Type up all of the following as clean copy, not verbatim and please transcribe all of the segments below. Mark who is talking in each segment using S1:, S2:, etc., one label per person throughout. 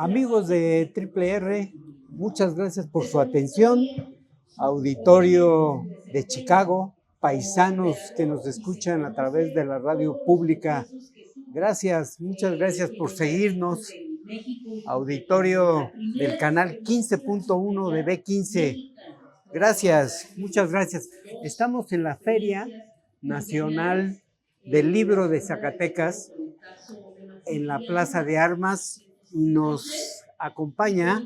S1: Amigos de Triple R, muchas gracias por su atención. Auditorio de Chicago, paisanos que nos escuchan a través de la radio pública, gracias, muchas gracias por seguirnos. Auditorio del canal 15.1 de B15, gracias, muchas gracias. Estamos en la Feria Nacional del Libro de Zacatecas, en la Plaza de Armas, y nos acompaña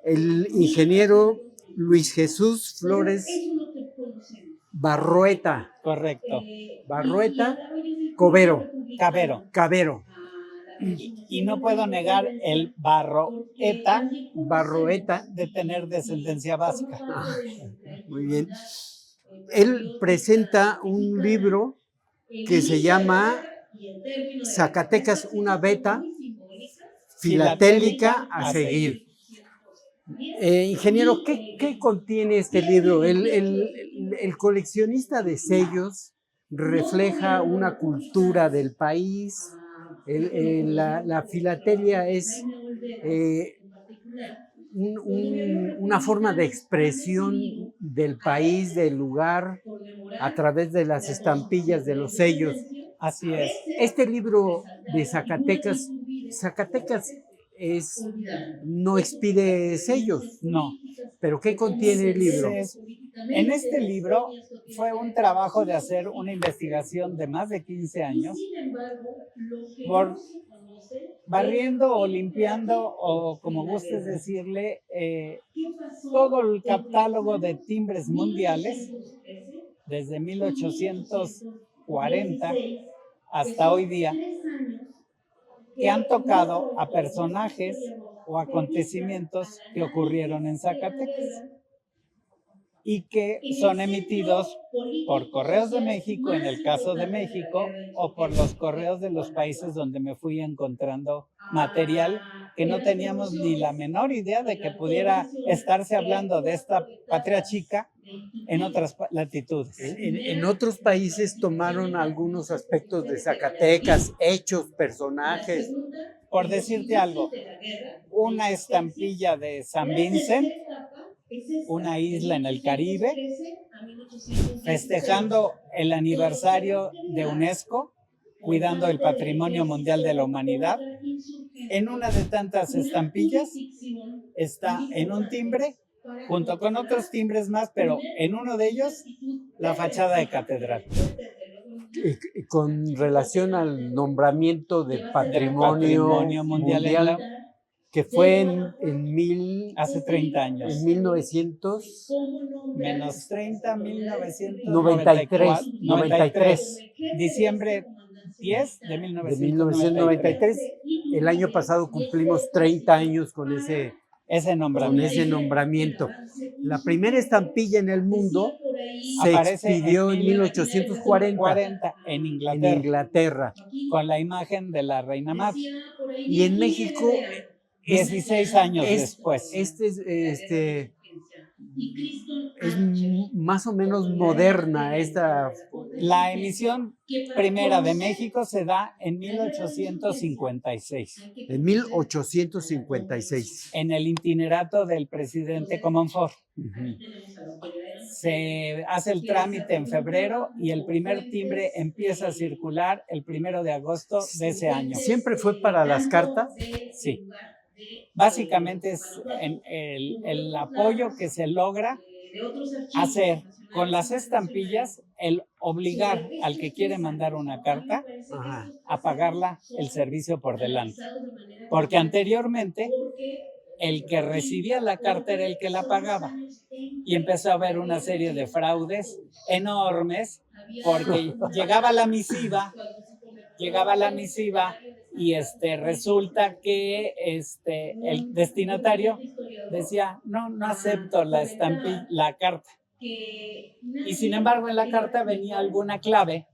S1: el ingeniero Luis Jesús Flores Barroeta.
S2: Correcto.
S1: Barroeta Covero.
S2: Cavero. Y no puedo negar el Barroeta de tener descendencia vasca.
S1: Muy bien. Él presenta un libro que se llama Zacatecas, una beta filatélica a seguir. Ingeniero, ¿qué contiene este libro? El coleccionista de sellos refleja una cultura del país. La filatelia es una forma de expresión del país, del lugar, a través de las estampillas de los sellos.
S2: Así es.
S1: Este libro de Zacatecas no expide sellos.
S2: No.
S1: ¿Pero qué contiene el libro?
S2: En este libro fue un trabajo de hacer una investigación de más de 15 años, por barriendo o limpiando, o como gustes decirle, todo el catálogo de timbres mundiales, desde 1840 hasta hoy día, que han tocado a personajes o acontecimientos que ocurrieron en Zacatecas y que son emitidos por Correos de México, en el caso de México, o por los correos de los países donde me fui encontrando material que no teníamos ni la menor idea de que pudiera estarse hablando de esta patria chica en otras latitudes.
S1: En otros países tomaron algunos aspectos de Zacatecas, hechos, personajes.
S2: Por decirte algo, una estampilla de San Vincent, una isla en el Caribe, festejando el aniversario de UNESCO, cuidando el patrimonio mundial de la humanidad. En una de tantas estampillas está en un timbre, junto con otros timbres más, pero en uno de ellos la fachada de catedral.
S1: Con relación al nombramiento de patrimonio mundial, que fue
S2: hace 30 años.
S1: En 1900.
S2: Menos 30, 1993. Diciembre 10 de 1993.
S1: El año pasado cumplimos 30 años con ese nombramiento. La primera estampilla en el mundo se expidió en 1840
S2: en Inglaterra, con la imagen de la reina madre.
S1: Y en México
S2: 16 años después.
S1: Es más o menos moderna esta.
S2: La emisión primera de México se da en 1856.
S1: En 1856.
S2: En el itinerato del presidente Comonfort. Se hace el trámite en febrero y el primer timbre empieza a circular el 1 de agosto de ese año.
S1: ¿Siempre fue para las cartas?
S2: Sí. Básicamente es el apoyo que se logra hacer con las estampillas, el obligar al que quiere mandar una carta a pagarla el servicio por delante. Porque anteriormente el que recibía la carta era el que la pagaba. Y empezó a haber una serie de fraudes enormes, porque llegaba la misiva y resulta que el destinatario decía, no acepto la carta. Y sin embargo en la carta venía alguna clave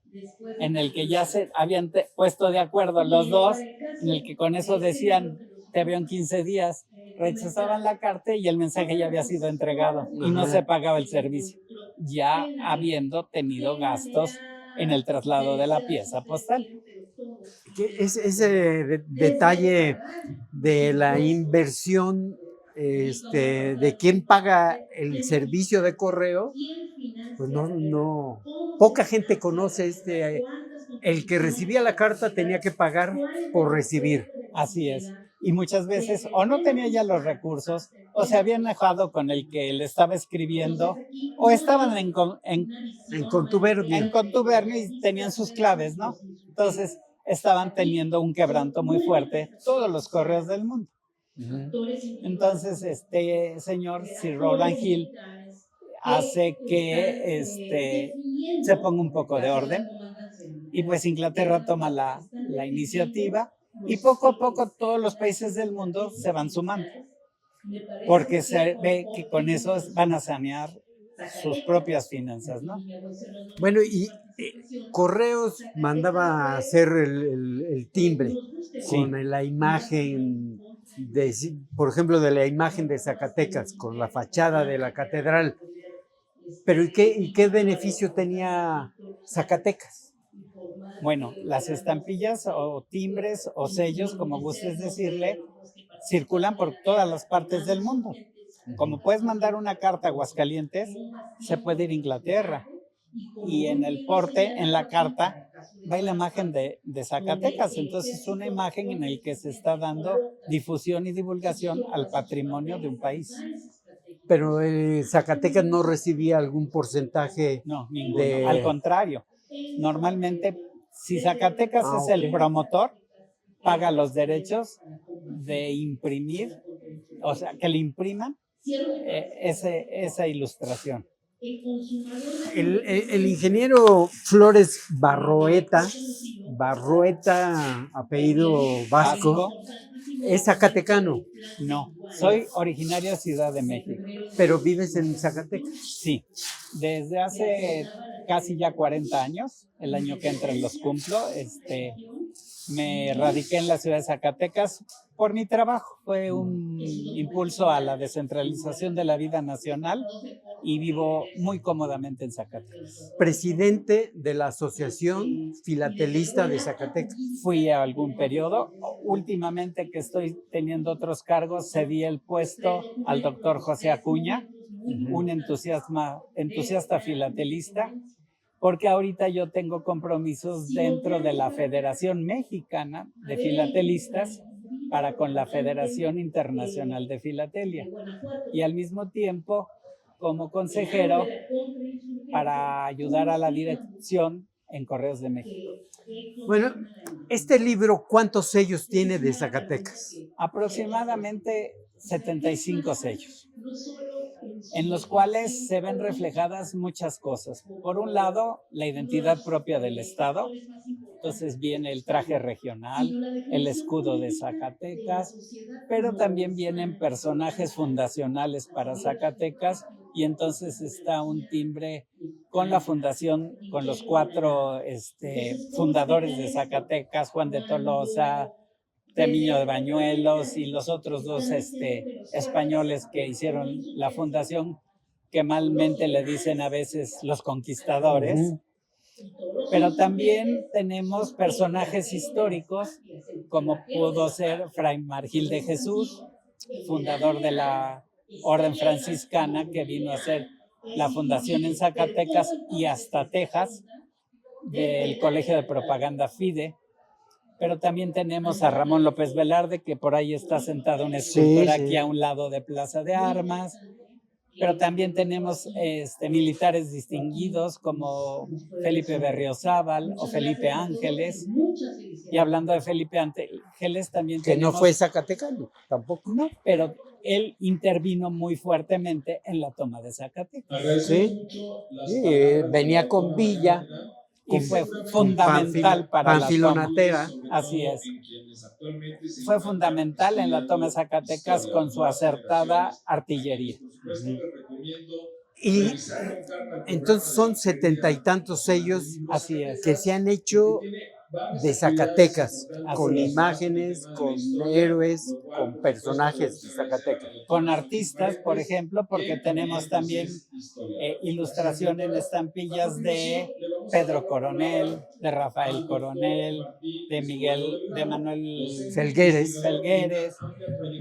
S2: en el que ya se habían puesto de acuerdo los dos, en el que con eso decían, te veo en 15 días, rechazaban la carta y el mensaje ya había sido entregado y no se pagaba el servicio, ya habiendo tenido gastos en el traslado de la pieza postal.
S1: Ese detalle de la inversión, de quién paga el servicio de correo, pues poca gente conoce el que recibía la carta tenía que pagar por recibir.
S2: Así es. Y muchas veces o no tenía ya los recursos, o se había enojado con el que le estaba escribiendo, o estaban en contubernio y tenían sus claves, ¿no? Entonces estaban teniendo un quebranto muy fuerte todos los correos del mundo. Entonces, este señor Sir Rowland Hill hace que se ponga un poco de orden, y pues Inglaterra toma la iniciativa, y poco a poco todos los países del mundo se van sumando, porque se ve que con eso van a sanear sus propias finanzas, ¿no?
S1: Bueno, y Correos mandaba a hacer el timbre,
S2: Sí,
S1: con la imagen, por ejemplo, de la imagen de Zacatecas, con la fachada de la catedral. Pero ¿y qué beneficio tenía Zacatecas?
S2: bueno, las estampillas o timbres o sellos, como gustes decirle, circulan por todas las partes del mundo. Como puedes mandar una carta a Aguascalientes, se puede ir a Inglaterra. Y en el porte, en la carta, va la imagen de Zacatecas. Entonces es una imagen en la que se está dando difusión y divulgación al patrimonio de un país.
S1: Pero Zacatecas no recibía algún porcentaje.
S2: No, ninguno. Al contrario, normalmente, si Zacatecas es el promotor, paga los derechos de imprimir, o sea, que le impriman esa ilustración.
S1: El ingeniero Flores Barroeta, apellido vasco, es zacatecano.
S2: No, soy originario de Ciudad de México.
S1: ¿Pero vives en Zacatecas?
S2: Sí, desde hace casi ya 40 años, el año que entra los cumplo, me radiqué en la ciudad de Zacatecas por mi trabajo. Fue un impulso a la descentralización de la vida nacional y vivo muy cómodamente en Zacatecas.
S1: Presidente de la Asociación Filatelista de Zacatecas.
S2: Fui a algún periodo. Últimamente, que estoy teniendo otros cargos, cedí el puesto al doctor José Acuña, un entusiasta filatelista, porque ahorita yo tengo compromisos dentro de la Federación Mexicana de Filatelistas para con la Federación Internacional de Filatelia, y al mismo tiempo como consejero para ayudar a la dirección en Correos de México.
S1: Bueno, este libro, ¿cuántos sellos tiene de Zacatecas?
S2: Aproximadamente 75 sellos, en los cuales se ven reflejadas muchas cosas. Por un lado, la identidad propia del Estado. Entonces viene el traje regional, el escudo de Zacatecas, pero también vienen personajes fundacionales para Zacatecas, y entonces está un timbre con la fundación, con los 4 fundadores de Zacatecas, Juan de Tolosa, Temiño de Bañuelos, y los otros 2 españoles que hicieron la fundación, que malmente le dicen a veces los conquistadores. Pero también tenemos personajes históricos, como pudo ser Fray Margil de Jesús, fundador de la Orden Franciscana, que vino a hacer la fundación en Zacatecas y hasta Texas, del Colegio de Propaganda FIDE. Pero también tenemos a Ramón López Velarde, que por ahí está sentado una escultura aquí a un lado de Plaza de Armas. Pero también tenemos militares distinguidos como Felipe Berriozábal o Felipe Ángeles. Y hablando de Felipe Ángeles, también
S1: que no fue zacatecano, tampoco.
S2: No, pero él intervino muy fuertemente en la toma de Zacatecas.
S1: Sí, venía con Villa.
S2: Y fue fundamental para la toma. Así es. Fue fundamental en la toma de Zacatecas con su acertada artillería.
S1: Y entonces son 70 y tantos sellos.
S2: Así es.
S1: Que se han hecho de Zacatecas, con imágenes, con héroes, con personajes de Zacatecas.
S2: Con artistas, por ejemplo, porque tenemos también ilustración en estampillas de Pedro Coronel, de Rafael Coronel, de Manuel
S1: Felgueres.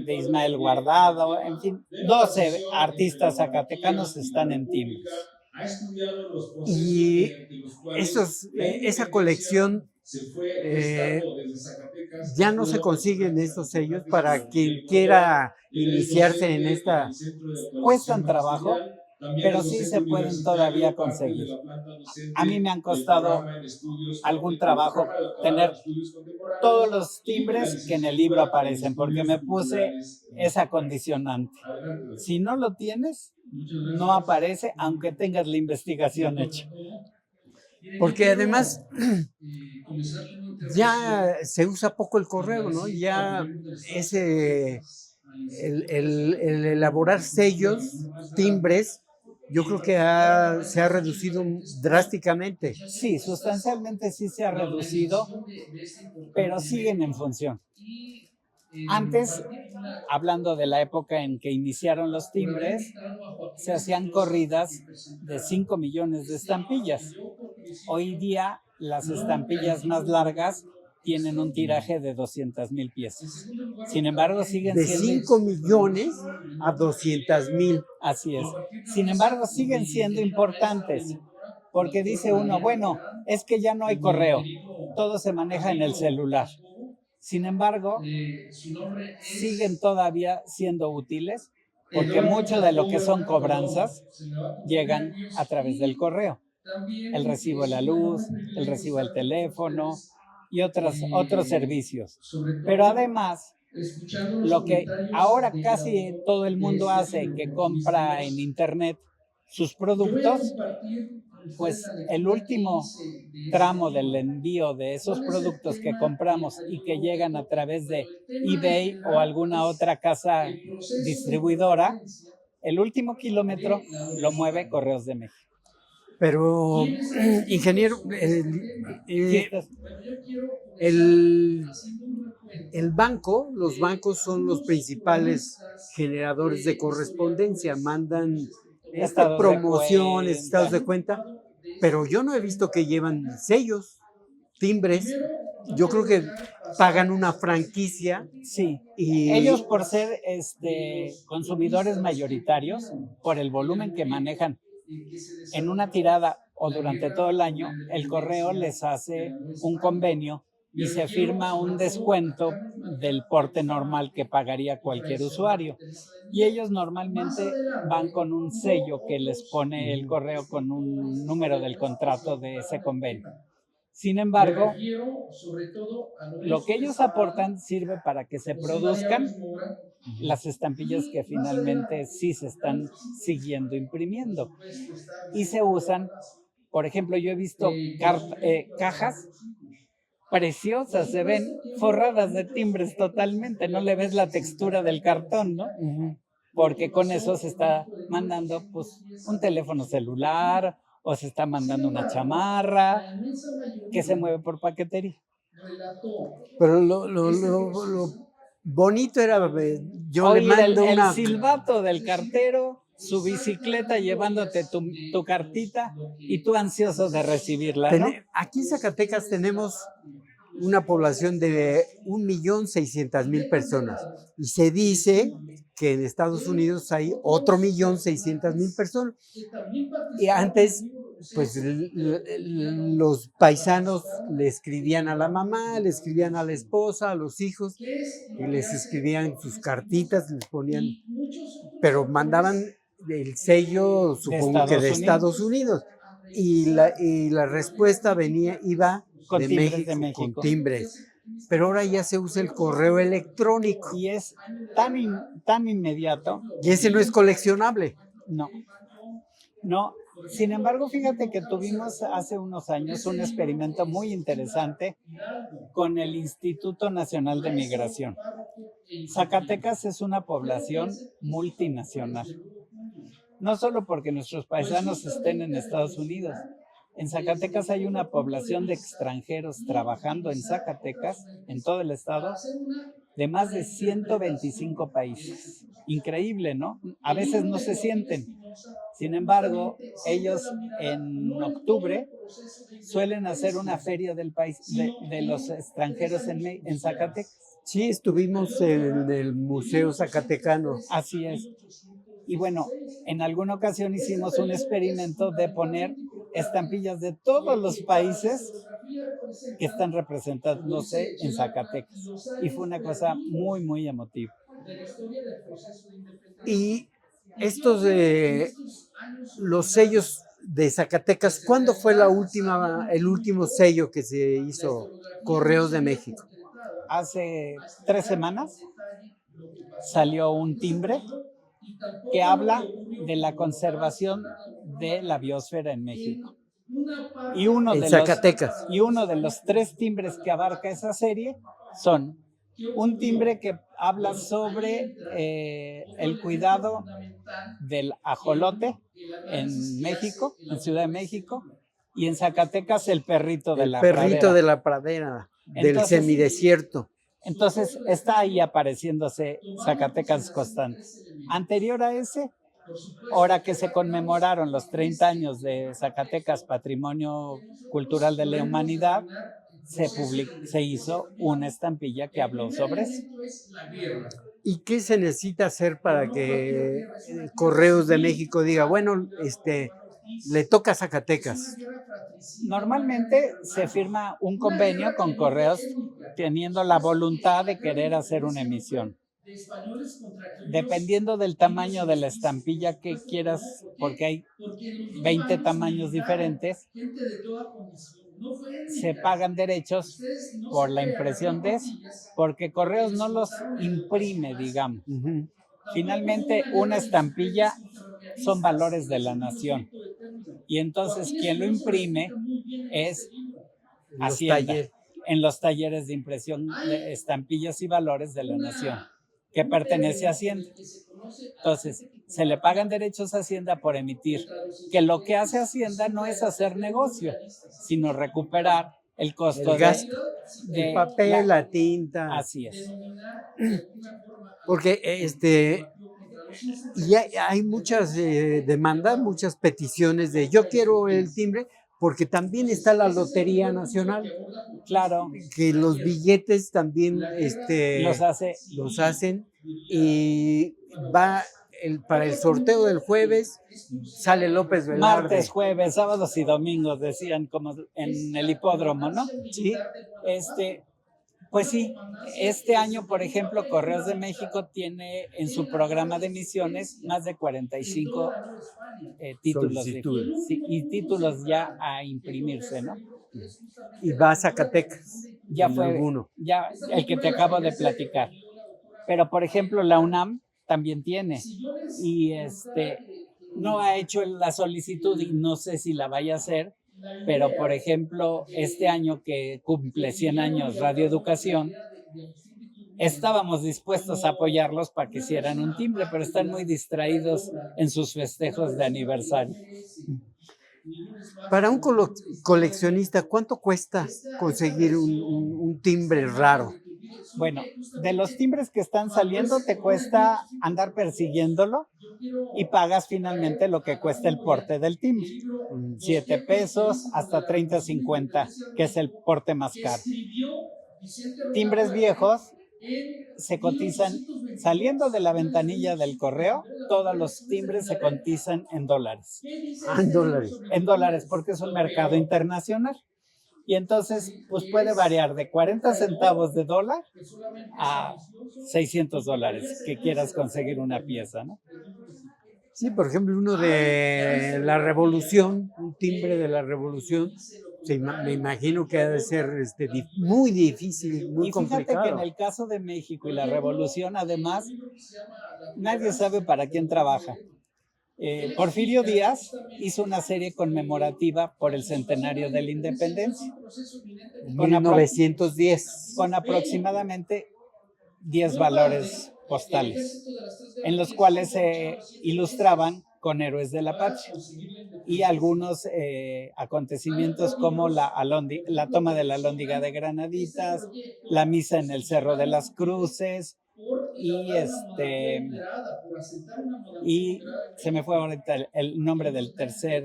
S2: De Ismael Guardado, en fin, 12 artistas zacatecanos están en timbres.
S1: Y esa colección ya no se consiguen estos sellos para quien quiera iniciarse en esta.
S2: Cuestan trabajo, pero sí se pueden todavía conseguir. A mí me han costado algún trabajo tener todos los timbres que en el libro aparecen, porque me puse esa condicionante. Si no lo tienes, no aparece, aunque tengas la investigación hecha.
S1: Porque además ya se usa poco el correo, ¿no? Ya el elaborar sellos, timbres, yo creo que se ha reducido drásticamente.
S2: Sí, sustancialmente sí se ha reducido, pero siguen en función. Antes, hablando de la época en que iniciaron los timbres, se hacían corridas de 5 millones de estampillas. Hoy día, las estampillas más largas tienen un tiraje de 200,000 piezas. Sin embargo, siguen siendo...
S1: De 5 millones a 200,000.
S2: Así es. Sin embargo, siguen siendo importantes, porque dice uno, bueno, es que ya no hay correo, todo se maneja en el celular. Sin embargo, siguen todavía siendo útiles, porque mucho de lo que son cobranzas llegan a través del correo. El recibo de la luz, el recibo del teléfono y otros servicios. Pero además, lo que ahora casi todo el mundo hace, que compra en internet sus productos, pues el último tramo del envío de esos productos que compramos y que llegan a través de eBay o alguna otra casa distribuidora, el último kilómetro lo mueve Correos de México.
S1: Pero, ingeniero, los bancos son los principales generadores de correspondencia, mandan promociones, estados de cuenta, pero yo no he visto que llevan sellos, timbres. Yo creo que pagan una franquicia.
S2: Sí, y ellos por ser consumidores mayoritarios, por el volumen que manejan en una tirada o durante todo el año, el correo les hace un convenio y se firma un descuento del porte normal que pagaría cualquier usuario. Y ellos normalmente van con un sello que les pone el correo con un número del contrato de ese convenio. Sin embargo, lo que ellos aportan sirve para que se produzcan las estampillas que finalmente sí se están siguiendo imprimiendo. Y se usan, por ejemplo, yo he visto cajas preciosas, se ven forradas de timbres totalmente, no le ves la textura del cartón, ¿no? Porque con eso se está mandando pues un teléfono celular o se está mandando una chamarra que se mueve por paquetería.
S1: Pero lo bonito era, yo
S2: oír
S1: le mando
S2: el silbato del cartero, su bicicleta llevándote tu cartita y tú ansioso de recibirla, ¿no?
S1: Aquí en Zacatecas tenemos una población de 1,600,000 personas y se dice que en Estados Unidos hay otro 1,600,000 personas. Y antes, pues los paisanos le escribían a la mamá, le escribían a la esposa, a los hijos, y les escribían sus cartitas, les ponían, pero mandaban el sello, supongo que de Estados Unidos. Y la respuesta iba
S2: con
S1: de
S2: timbres
S1: México, con timbres. Pero ahora ya se usa el correo electrónico.
S2: Y es tan inmediato.
S1: Y ese no es coleccionable.
S2: No. Sin embargo, fíjate que tuvimos hace unos años un experimento muy interesante con el Instituto Nacional de Migración. Zacatecas es una población multinacional. No solo porque nuestros paisanos estén en Estados Unidos. En Zacatecas hay una población de extranjeros trabajando en Zacatecas, en todo el estado, de más de 125 países. Increíble, ¿no? A veces no se sienten. Sin embargo, ellos en octubre suelen hacer una feria del país de los extranjeros en Zacatecas.
S1: Sí, estuvimos en el Museo Zacatecano.
S2: Así es. Y bueno, en alguna ocasión hicimos un experimento de poner estampillas de todos los países que están representándose en Zacatecas. Y fue una cosa muy, muy emotiva.
S1: Y estos los sellos de Zacatecas, ¿cuándo fue el último sello que se hizo Correos de México?
S2: Hace 3 semanas salió un timbre que habla de la conservación de la biosfera en México. Y uno de los 3 timbres que abarca esa serie son un timbre que habla sobre el cuidado del ajolote en México, en Ciudad de México, y en Zacatecas el perrito de la pradera.
S1: El perrito de la pradera, del semidesierto.
S2: Entonces está ahí apareciéndose Zacatecas constante. Anterior a ese, ahora que se conmemoraron los 30 años de Zacatecas Patrimonio Cultural de la Humanidad, se hizo una estampilla que habló sobre eso.
S1: ¿Y qué se necesita hacer para que Correos de México diga, bueno, le toca a Zacatecas?
S2: Normalmente se firma un convenio con Correos teniendo la voluntad de querer hacer una emisión. Dependiendo del tamaño de la estampilla que quieras, porque hay 20 tamaños diferentes, se pagan derechos por la impresión de eso, porque Correos no los imprime, digamos.
S1: Uh-huh.
S2: Finalmente, una estampilla son valores de la nación. Y entonces quien lo imprime es Hacienda, en los talleres de impresión de estampillas y valores de la nación, que pertenece a Hacienda. Entonces, se le pagan derechos a Hacienda por emitir, que lo que hace Hacienda no es hacer negocio, sino recuperar el costo
S1: el papel, la tinta.
S2: Así es.
S1: Porque y hay muchas demandas, muchas peticiones de yo quiero el timbre, porque también está la Lotería Nacional.
S2: Claro.
S1: Que los billetes también
S2: los
S1: hacen y va para el sorteo del jueves sale López Velarde.
S2: Martes, jueves, sábados y domingos, decían como en el hipódromo, ¿no?
S1: Sí.
S2: Pues sí, este año, por ejemplo, Correos de México tiene en su programa de emisiones más de 45 títulos y títulos ya a imprimirse, ¿no?
S1: Y va a Zacatecas.
S2: Ya fue ya el que te acabo de platicar. Pero, por ejemplo, la UNAM también tiene y no ha hecho la solicitud y no sé si la vaya a hacer. Pero, por ejemplo, este año que cumple 100 años Radio Educación, estábamos dispuestos a apoyarlos para que hicieran un timbre, pero están muy distraídos en sus festejos de aniversario.
S1: Para un coleccionista, ¿cuánto cuesta conseguir un timbre raro?
S2: Bueno, de los timbres que están saliendo te cuesta andar persiguiéndolo y pagas finalmente lo que cuesta el porte del timbre. 7 pesos hasta 30-50, que es el porte más caro. Timbres viejos se cotizan, saliendo de la ventanilla del correo, todos los timbres se cotizan en dólares.
S1: En dólares.
S2: En dólares, porque es un mercado internacional. Y entonces, pues puede variar de 40 centavos de dólar a $600 que quieras conseguir una pieza, ¿no?
S1: Sí, por ejemplo, uno de la Revolución, un timbre de la Revolución, me imagino que ha de ser muy difícil, muy complicado.
S2: Y fíjate que en el caso de México y la Revolución, además, nadie sabe para quién trabaja. Porfirio Díaz hizo una serie conmemorativa por el centenario de la independencia.
S1: 1910.
S2: Con aproximadamente 10 valores postales, en los cuales se ilustraban con héroes de la patria y algunos acontecimientos como la toma de la Alhóndiga de Granaditas, la misa en el Cerro de las Cruces, y se me fue ahorita el nombre del tercer,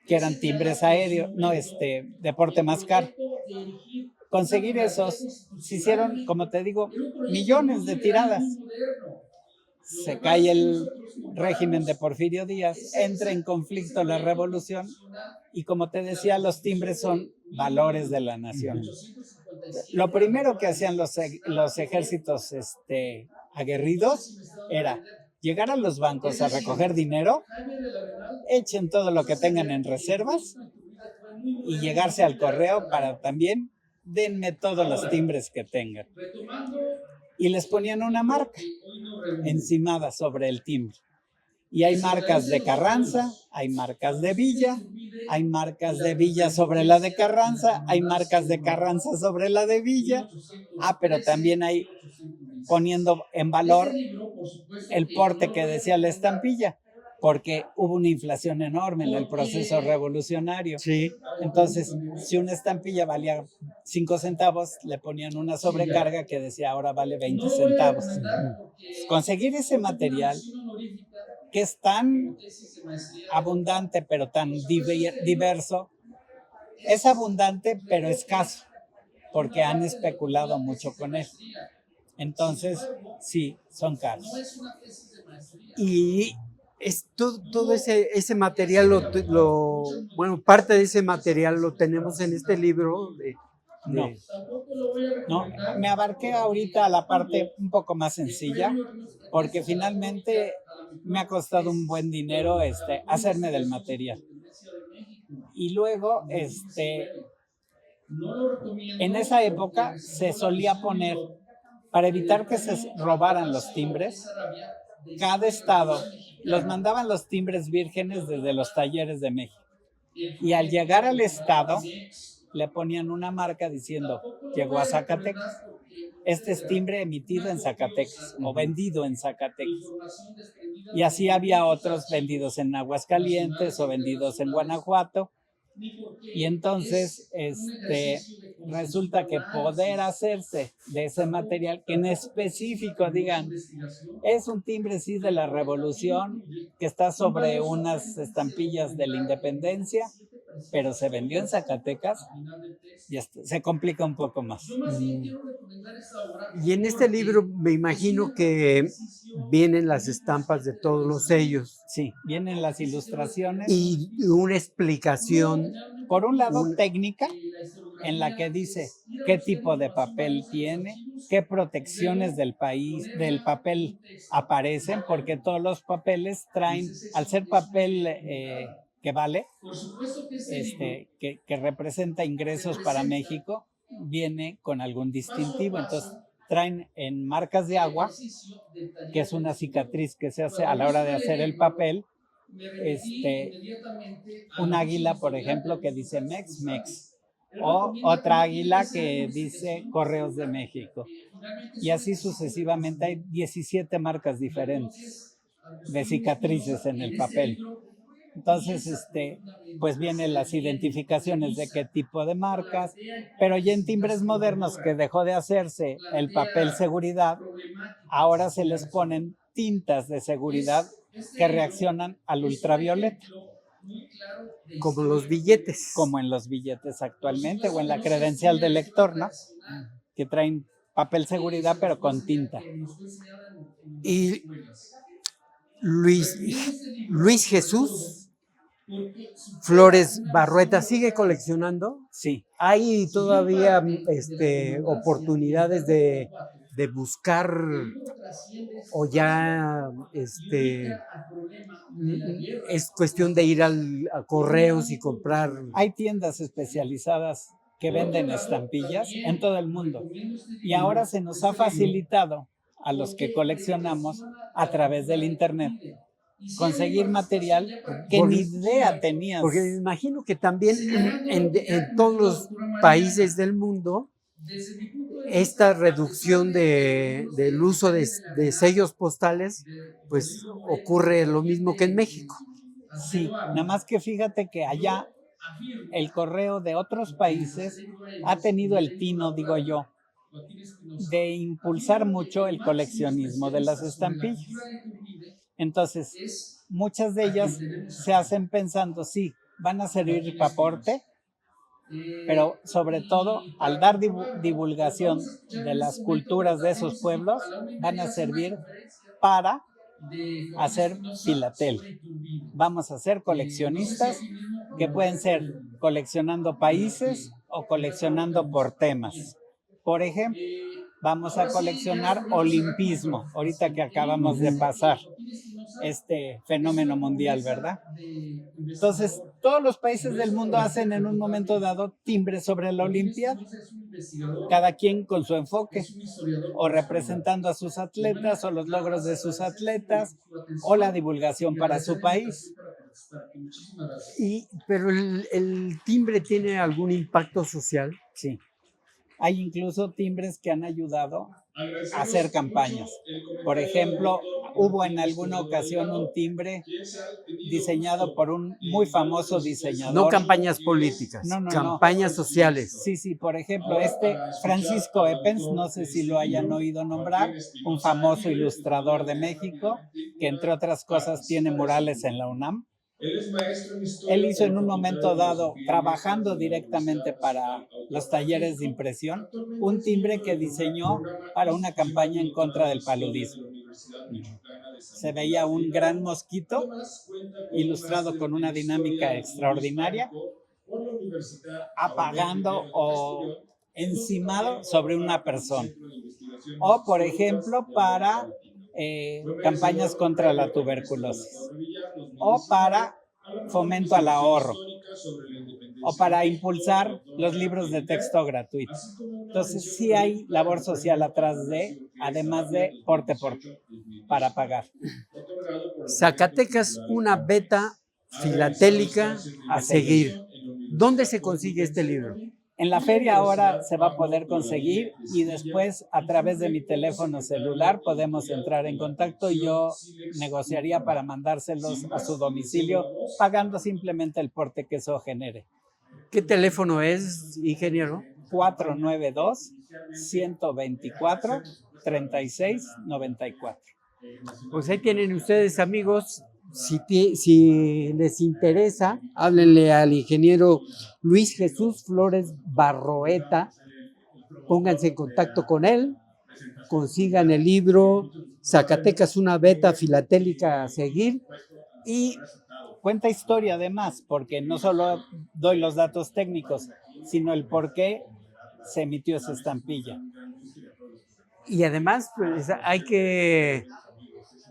S2: que eran timbres aéreos, no, de porte más caro. Conseguir esos, se hicieron, como te digo, millones de tiradas. Se cae el régimen de Porfirio Díaz, entra en conflicto la revolución y, como te decía, los timbres son valores de la nación. Lo primero que hacían los ejércitos aguerridos era llegar a los bancos a recoger dinero, echen todo lo que tengan en reservas y llegarse al correo para también denme todos los timbres que tengan. Y les ponían una marca encimada sobre el timbre. Y hay marcas de Carranza, hay marcas de Villa, hay marcas de Villa sobre la de Carranza, hay marcas de Carranza sobre la de Villa. Pero también hay poniendo en valor el porte que decía la estampilla, porque hubo una inflación enorme en el proceso revolucionario.
S1: Sí.
S2: Entonces, si una estampilla valía 5 centavos, le ponían una sobrecarga que decía ahora vale 20 centavos. Conseguir ese material, que es tan abundante pero tan diverso, es abundante pero escaso, porque han especulado mucho con él. Entonces, sí, son caros.
S1: Y todo ese material, bueno, parte de ese material lo tenemos en este libro.
S2: No, me abarqué ahorita a la parte un poco más sencilla, porque finalmente me ha costado un buen dinero hacerme del material. Y luego, en esa época se solía poner, para evitar que se robaran los timbres, cada estado los mandaban los timbres vírgenes desde los talleres de México. Y al llegar al estado, le ponían una marca diciendo, llegó a Zacatecas. Este es timbre emitido en Zacatecas o vendido en Zacatecas. Y así había otros vendidos en Aguascalientes o vendidos en Guanajuato. Y entonces resulta que poder hacerse de ese material, que en específico digan, es un timbre sí de la revolución, que está sobre unas estampillas de la independencia, pero se vendió en Zacatecas, y se complica un poco más.
S1: Y en este libro me imagino que vienen las estampas de todos los sellos.
S2: Sí, vienen las ilustraciones.
S1: Y una explicación.
S2: Por un lado, técnica, en la que dice qué tipo de papel tiene, qué protecciones del papel aparecen, porque todos los papeles traen, al ser papel que vale, que representa ingresos para México, viene con algún distintivo. Entonces, traen en marcas de agua, que es una cicatriz que se hace a la hora de hacer el papel, un águila, por ejemplo, que dice Mex, o otra águila que dice Correos de México. Y así sucesivamente hay 17 marcas diferentes de cicatrices en el papel. Entonces, pues vienen las identificaciones de qué tipo de marcas, pero ya en timbres modernos que dejó de hacerse el papel seguridad, ahora se les ponen tintas de seguridad que reaccionan al ultravioleta.
S1: Como los billetes.
S2: Como en los billetes actualmente, o en la credencial de lector, ¿no? Que traen papel seguridad, pero con tinta.
S1: Y Luis Jesús Flores Barrueta, ¿sigue coleccionando?
S2: Sí.
S1: ¿Hay todavía oportunidades de buscar, o ya es cuestión de ir a correos y comprar?
S2: Hay tiendas especializadas que venden estampillas en todo el mundo, y ahora se nos ha facilitado a los que coleccionamos a través del internet conseguir material que ni idea tenías.
S1: Porque me imagino que también en todos los países del mundo esta reducción del uso de sellos postales, pues ocurre lo mismo que en México.
S2: Sí, nada más que fíjate que allá el correo de otros países ha tenido el tino, digo yo, de impulsar mucho el coleccionismo de las estampillas. Entonces, muchas de ellas se hacen pensando, sí, van a servir para aporte, pero sobre todo al dar divulgación de las culturas de esos pueblos, van a servir para hacer filatelia. Vamos a ser coleccionistas que pueden ser coleccionando países o coleccionando por temas. Por ejemplo, vamos a coleccionar olimpismo, ahorita que acabamos de pasar este fenómeno mundial, ¿verdad? Entonces, todos los países del mundo hacen en un momento dado timbres sobre la Olimpiada, cada quien con su enfoque, o representando a sus atletas, o los logros de sus atletas, o la divulgación para su país.
S1: Pero el timbre tiene algún impacto social.
S2: Sí. Hay incluso timbres que han ayudado a hacer campañas. Por ejemplo, hubo en alguna ocasión un timbre diseñado por un muy famoso diseñador.
S1: No campañas políticas, campañas sociales.
S2: Sí, por ejemplo, Francisco Eppens, no sé si lo hayan oído nombrar, un famoso ilustrador de México, que entre otras cosas tiene murales en la UNAM. Él hizo en un momento dado, trabajando directamente para los talleres de impresión, un timbre que diseñó para una campaña en contra del paludismo. Se veía un gran mosquito ilustrado con una dinámica extraordinaria, apagando o encimado sobre una persona. O, por ejemplo, para campañas contra la tuberculosis, o para fomento al ahorro, o para impulsar los libros de texto gratuitos. Entonces sí hay labor social atrás además de porte para pagar.
S1: Zacatecas, una beta filatélica a seguir. ¿Dónde se consigue este libro?
S2: En la feria ahora se va a poder conseguir y después a través de mi teléfono celular podemos entrar en contacto y yo negociaría para mandárselos a su domicilio pagando simplemente el porte que eso genere.
S1: ¿Qué teléfono es, ingeniero?
S2: 492-124-3694.
S1: Pues ahí tienen ustedes, amigos. Si les interesa, háblenle al ingeniero Luis Jesús Flores Barroeta, pónganse en contacto con él, consigan el libro Zacatecas, una beta filatélica a seguir,
S2: y cuenta historia además, porque no solo doy los datos técnicos, sino el por qué se emitió esa estampilla.
S1: Y además, pues, hay que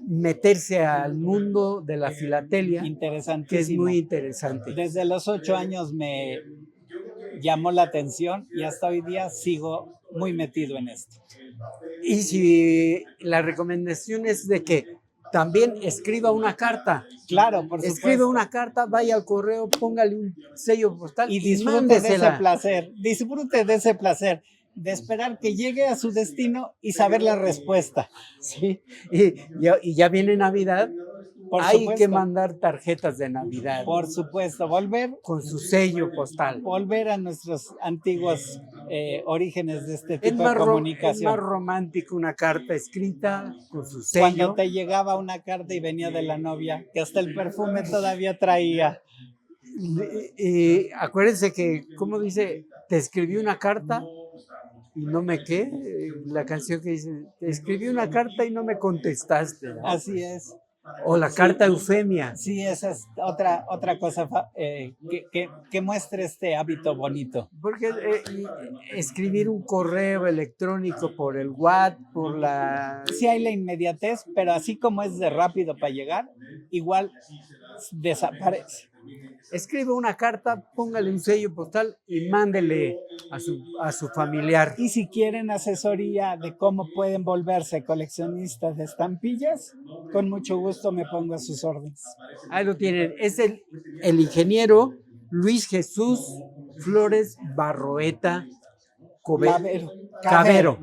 S1: meterse al mundo de la filatelia, que es muy interesante.
S2: Desde los 8 años me llamó la atención y hasta hoy día sigo muy metido en esto.
S1: Y si la recomendación es de que también escriba una carta.
S2: Claro, por supuesto.
S1: Escribe una carta, vaya al correo, póngale un sello postal
S2: y disfrute de ese placer. Disfrute de ese placer de esperar que llegue a su destino y saber la respuesta.
S1: Sí, y ya viene Navidad, hay que mandar tarjetas de Navidad.
S2: Por supuesto, volver
S1: con su sello postal.
S2: Volver a nuestros antiguos orígenes de este tipo de comunicación.
S1: Es más romántico una carta escrita con su sello.
S2: Cuando te llegaba una carta y venía de la novia, que hasta el perfume todavía traía.
S1: Y acuérdense que, ¿cómo dice? Te escribí una carta y no me la canción que dice, te escribí una carta y no me contestaste, ¿no?
S2: Así es.
S1: O la carta eufemia.
S2: Sí, esa es otra cosa que muestra este hábito bonito.
S1: Porque escribir un correo electrónico por el WhatsApp, por la...
S2: Sí hay la inmediatez, pero así como es de rápido para llegar, igual desaparece.
S1: Escribe una carta, póngale un sello postal y mándele a su familiar.
S2: Y si quieren asesoría de cómo pueden volverse coleccionistas de estampillas, con mucho gusto me pongo a sus órdenes.
S1: Ahí lo tienen. Es el ingeniero Luis Jesús Flores Barroeta Cavero.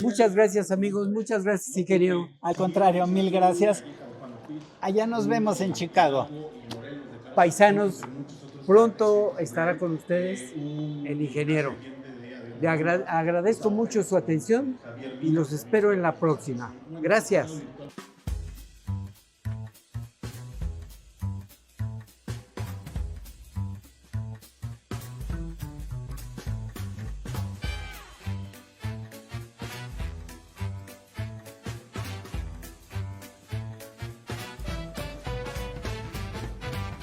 S1: Muchas gracias, amigos. Muchas gracias, ingeniero.
S2: Al contrario, mil gracias. Allá nos vemos en Chicago.
S1: Paisanos, pronto estará con ustedes el ingeniero. Agradezco mucho su atención y los espero en la próxima. Gracias.